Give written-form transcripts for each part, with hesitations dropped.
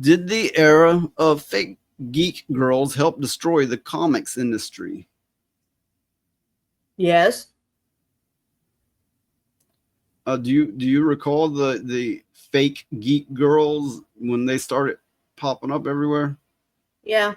Did the era of fake geek girls help destroy the comics industry? Yes. Do you recall the fake geek girls when they started popping up everywhere? Yeah.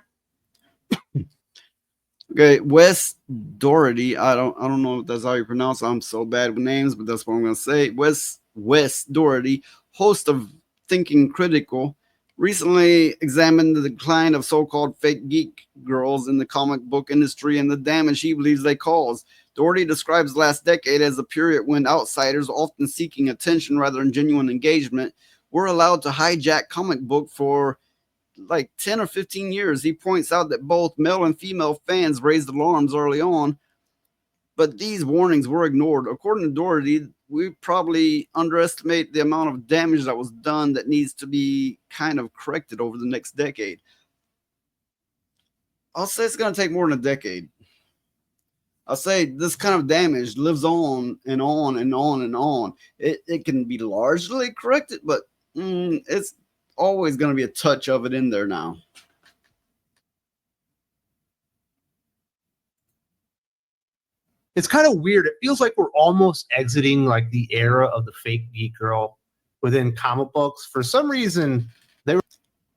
Okay, Wes Doherty. I don't know if that's how you pronounce it. I'm so bad with names, but that's what I'm gonna say. Wes Doherty, host of Thinking Critical, recently examined the decline of so-called fake geek girls in the comic book industry and the damage he believes they cause. Doherty describes the last decade as a period when outsiders, often seeking attention rather than genuine engagement, were allowed to hijack comic book for like 10 or 15 years. He points out that both male and female fans raised alarms early on, but these warnings were ignored. According to Doherty, we probably underestimate the amount of damage that was done that needs to be kind of corrected over the next decade. I'll say it's going to take more than a decade. I'll say this kind of damage lives on and on and on and on. It can be largely corrected, but it's always going to be a touch of it in there now. It's kind of weird. It feels like we're almost exiting like the era of the fake geek girl within comic books. For some reason,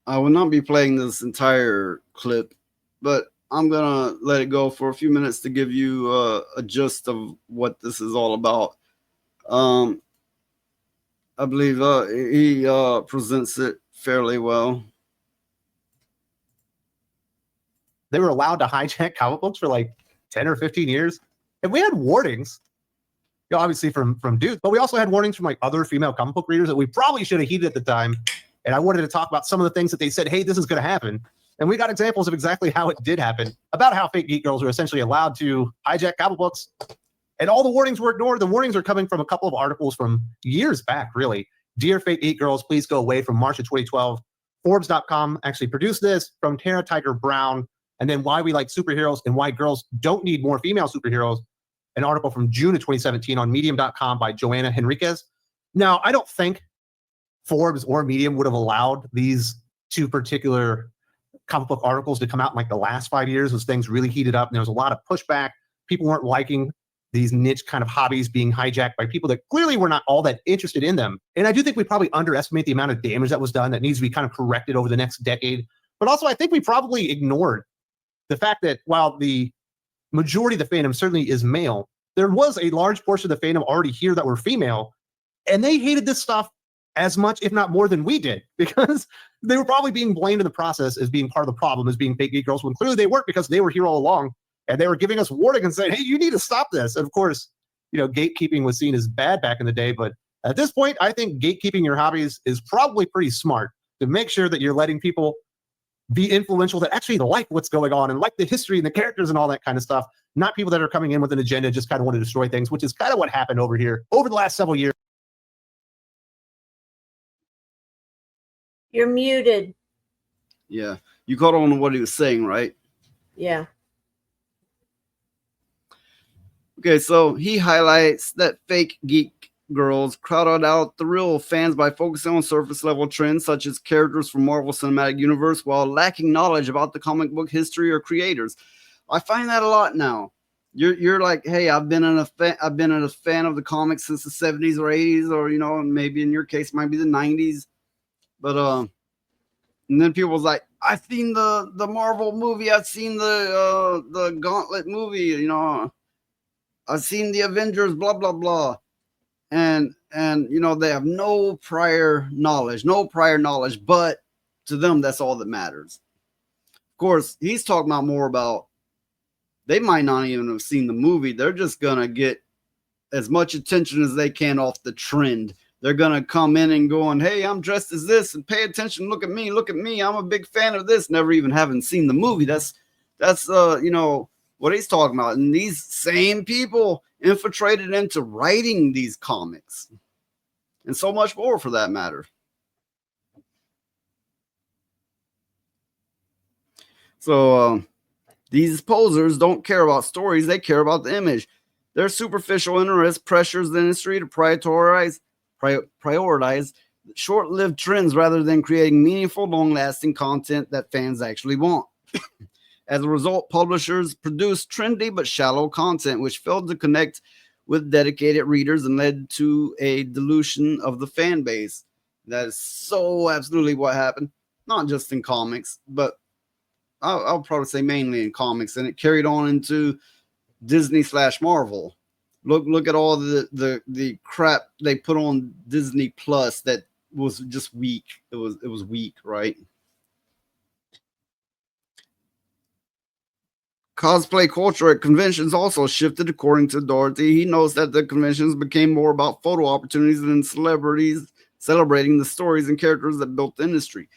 I will not be playing this entire clip, but I'm gonna let it go for a few minutes to give you a gist of what this is all about. I believe he presents it fairly well. they were allowed to hijack comic books for like 10 or 15 years. And we had warnings, obviously from dudes, but we also had warnings from like other female comic book readers that we probably should have heeded at the time. And I wanted to talk about some of the things that they said, hey, this is going to happen. And we got examples of exactly how it did happen, about how fake geek girls were essentially allowed to hijack comic books. And all the warnings were ignored. The warnings are coming from a couple of articles from years back, really. Dear Fake Geek Girls, please go away, from March of 2012. Forbes.com actually produced this, from Tara Tiger Brown. And then Why We Like Superheroes and Why Girls Don't Need More Female Superheroes, an article from June of 2017 on Medium.com by Joanna Henriquez. Now, I don't think Forbes or Medium would have allowed these two particular comic book articles to come out in like the last 5 years as things really heated up. And there was a lot of pushback. People weren't liking these niche kind of hobbies being hijacked by people that clearly were not all that interested in them. And I do think we probably underestimate the amount of damage that was done that needs to be kind of corrected over the next decade. But also, I think we probably ignored the fact that while the majority of the fandom certainly is male, there was a large portion of the fandom already here that were female, and they hated this stuff as much, if not more, than we did, because they were probably being blamed in the process as being part of the problem, as being fake geek girls, when clearly they weren't, because they were here all along, and they were giving us warning and saying, hey, you need to stop this. And of course, you know, gatekeeping was seen as bad back in the day, but at this point, I think gatekeeping your hobbies is probably pretty smart, to make sure that you're letting people be influential that actually like what's going on and like the history and the characters and all that kind of stuff, not people that are coming in with an agenda, just kind of want to destroy things, which is kind of what happened over here over the last several years. You're muted. Yeah. You caught on to what he was saying, right? Yeah. Okay, so he highlights that fake geek girls crowded out the real fans by focusing on surface level trends such as characters from Marvel Cinematic Universe while lacking knowledge about the comic book history or creators. I find that a lot now. You're like, hey, I've been a fan of the comics since the 70s or 80s, or you know, maybe in your case might be the 90s. But and then people's like, I've seen the Marvel movie, I've seen the Gauntlet movie, you know, I've seen the Avengers, blah blah blah. And you know, they have no prior knowledge, but to them that's all that matters. Of course, he's talking about more about they might not even have seen the movie. They're just gonna get as much attention as they can off the trend. They're gonna come in and going, hey, I'm dressed as this and pay attention, look at me, I'm a big fan of this, never even having seen the movie. That's you know what he's talking about. And these same people infiltrated into writing these comics and so much more for that matter. So these posers don't care about stories, they care about the image. Their superficial interest pressures the industry to prioritize short-lived trends rather than creating meaningful, long-lasting content that fans actually want. As a result, publishers produced trendy but shallow content, which failed to connect with dedicated readers and led to a dilution of the fan base. That is so absolutely what happened, not just in comics, but I'll probably say mainly in comics, and it carried on into Disney slash Marvel. Look at all the crap they put on Disney Plus that was just weak. It was weak, right? Cosplay culture at conventions also shifted, according to Dorothy. He knows that the conventions became more about photo opportunities than celebrities celebrating the stories and characters that built the industry.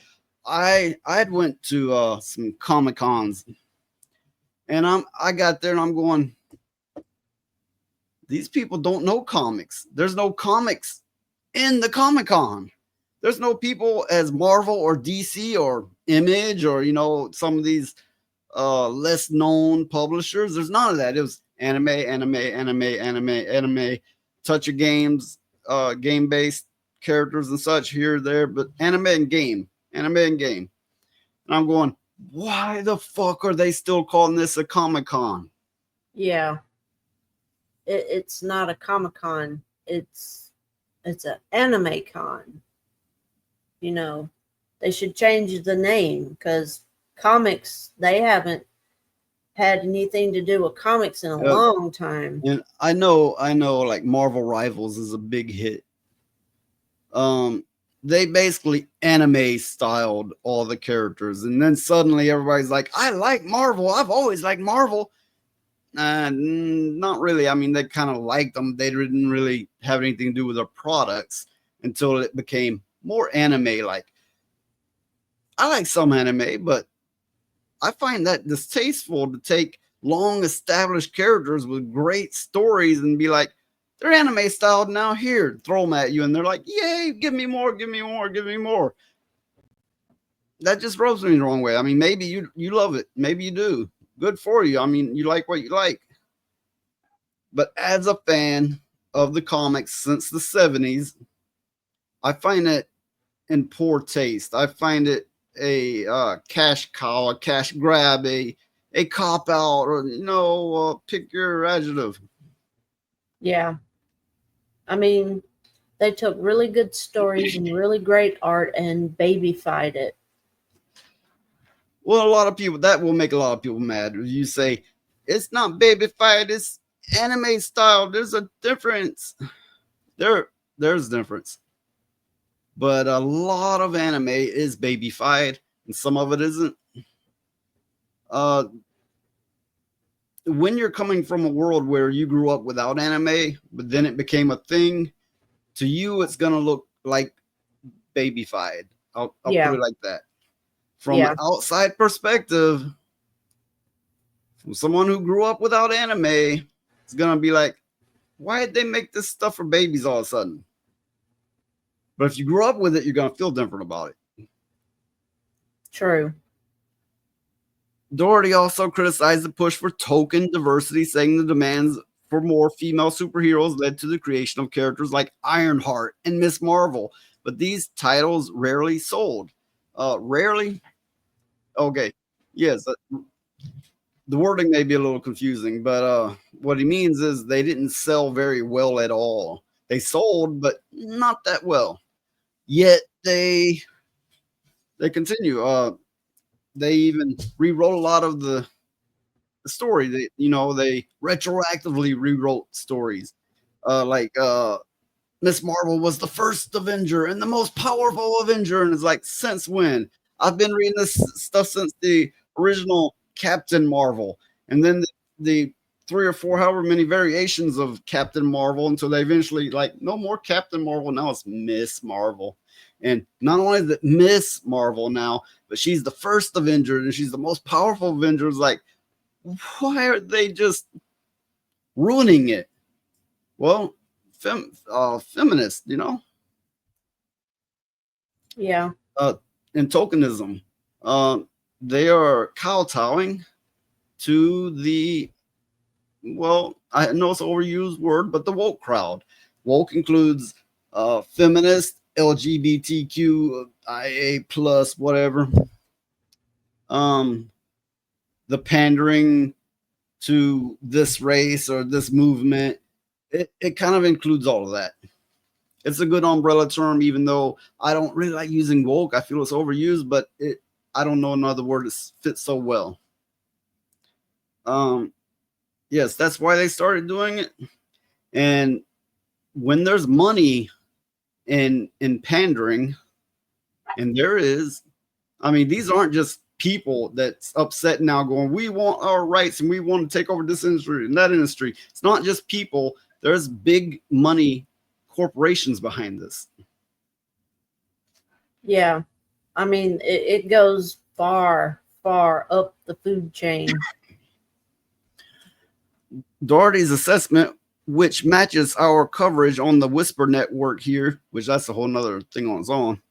I went to some Comic Cons, and I got there and I'm going, these people don't know comics. There's no comics in the Comic Con. There's no people as Marvel or DC or Image or some of these less known publishers. There's none of that. It was anime, touch of games, game based characters and such here, there, but anime and game. And I'm going, why the fuck are they still calling this a Comic Con? Yeah. It's not a Comic Con. It's an anime con. They should change the name, because comics, they haven't had anything to do with comics in a long time. And I know, like Marvel Rivals is a big hit. They basically anime styled all the characters, and then suddenly everybody's like, I like Marvel. I've always liked Marvel. Not really. I mean, they kind of liked them. They didn't really have anything to do with their products until it became more anime like. I like some anime, but I find that distasteful to take long established characters with great stories and be like, they're anime styled now, here, throw them at you, and they're like, yay, give me more, give me more, give me more. That just rubs me the wrong way. I mean, maybe you love it. Maybe you do. Good for you. I mean, you like what you like. But as a fan of the comics since the 70s, I find it in poor taste. I find it a cash cow, a cash grab, a cop out, or pick your adjective. Yeah. I mean, they took really good stories and really great art and babyfied it. Well, a lot of people, that will make a lot of people mad. You say it's not babyfied, it's anime style. There's a difference. There's a difference. But a lot of anime is babyfied, and some of it isn't. When you're coming from a world where you grew up without anime, but then it became a thing, to you it's gonna look like babyfied. I'll put it like that. From an outside perspective, from someone who grew up without anime, it's gonna be like, why did they make this stuff for babies all of a sudden? But if you grew up with it, you're gonna feel different about it. True. Doherty also criticized the push for token diversity, saying the demands for more female superheroes led to the creation of characters like Ironheart and Miss Marvel. But these titles rarely sold. Rarely? Okay. Yes. The wording may be a little confusing, but what he means is they didn't sell very well at all. They sold, but not that well. Yet they continue. They even rewrote a lot of the story. They retroactively rewrote stories. Like Miss Marvel was the first Avenger and the most powerful Avenger, and it's like, since when? I've been reading this stuff since the original Captain Marvel, and then the 3 or 4, however many variations of Captain Marvel, until they eventually like, no more Captain Marvel, now it's Miss Marvel. And not only is it Miss Marvel now, but she's the first Avenger and she's the most powerful Avenger. It's like, why are they just ruining it? Well, feminist, Yeah. And tokenism. They are kowtowing to the, well, I know it's an overused word, but the woke crowd. Woke includes feminist LGBTQIA plus whatever. Um, the pandering to this race or this movement, it kind of includes all of that. It's a good umbrella term, even though I don't really like using woke. I feel it's overused, but I don't know another word that fits so well. Yes, that's why they started doing it. And when there's money in pandering, and there is, I mean, these aren't just people that's upset now going, we want our rights and we want to take over this industry and that industry. It's not just people. There's big money corporations behind this. Yeah. I mean, it goes far, far up the food chain. Doherty's assessment, which matches our coverage on the Whisper Network here, which that's a whole nother thing on its own,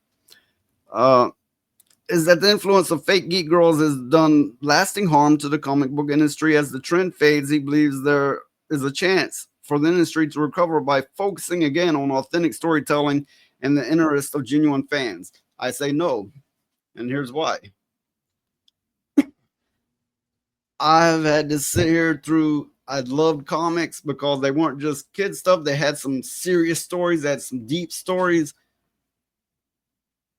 is that the influence of fake geek girls has done lasting harm to the comic book industry. As the trend fades, he believes there is a chance for the industry to recover by focusing again on authentic storytelling and the interest of genuine fans. I say no, and here's why. I've had to sit here through, I loved comics because they weren't just kid stuff. They had some serious stories, they had some deep stories.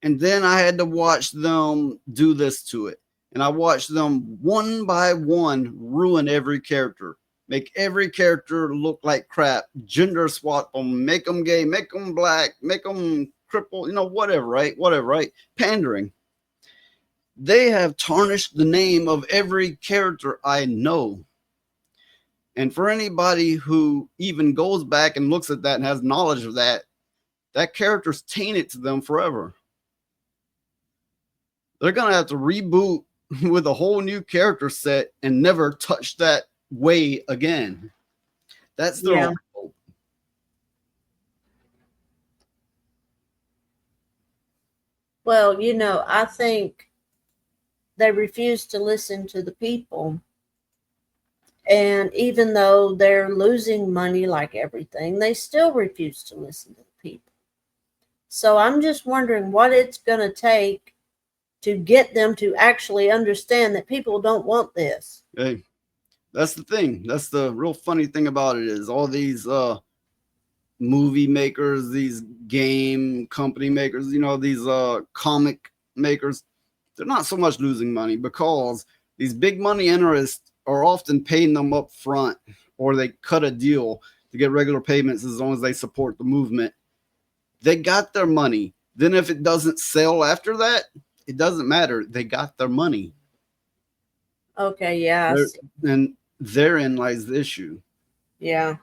And then I had to watch them do this to it. And I watched them one by one ruin every character, make every character look like crap, gender swap them, make them gay, make them black, make them crippled, whatever, right? Whatever, right? Pandering. They have tarnished the name of every character I know. And for anybody who even goes back and looks at that and has knowledge of that, that character's tainted to them forever. They're going to have to reboot with a whole new character set and never touch that way again. That's their only hope. Well, I think they refuse to listen to the people. And even though they're losing money like everything, they still refuse to listen to the people. So I'm just wondering what it's going to take to get them to actually understand that people don't want this. Hey, that's the thing. That's the real funny thing about it is all these movie makers, these game company makers, these comic makers, they're not so much losing money because these big money interests are often paying them up front, or they cut a deal to get regular payments as long as they support the movement. They got their money. Then if it doesn't sell after that, it doesn't matter. They got their money. Okay, yeah. And therein lies the issue. Yeah.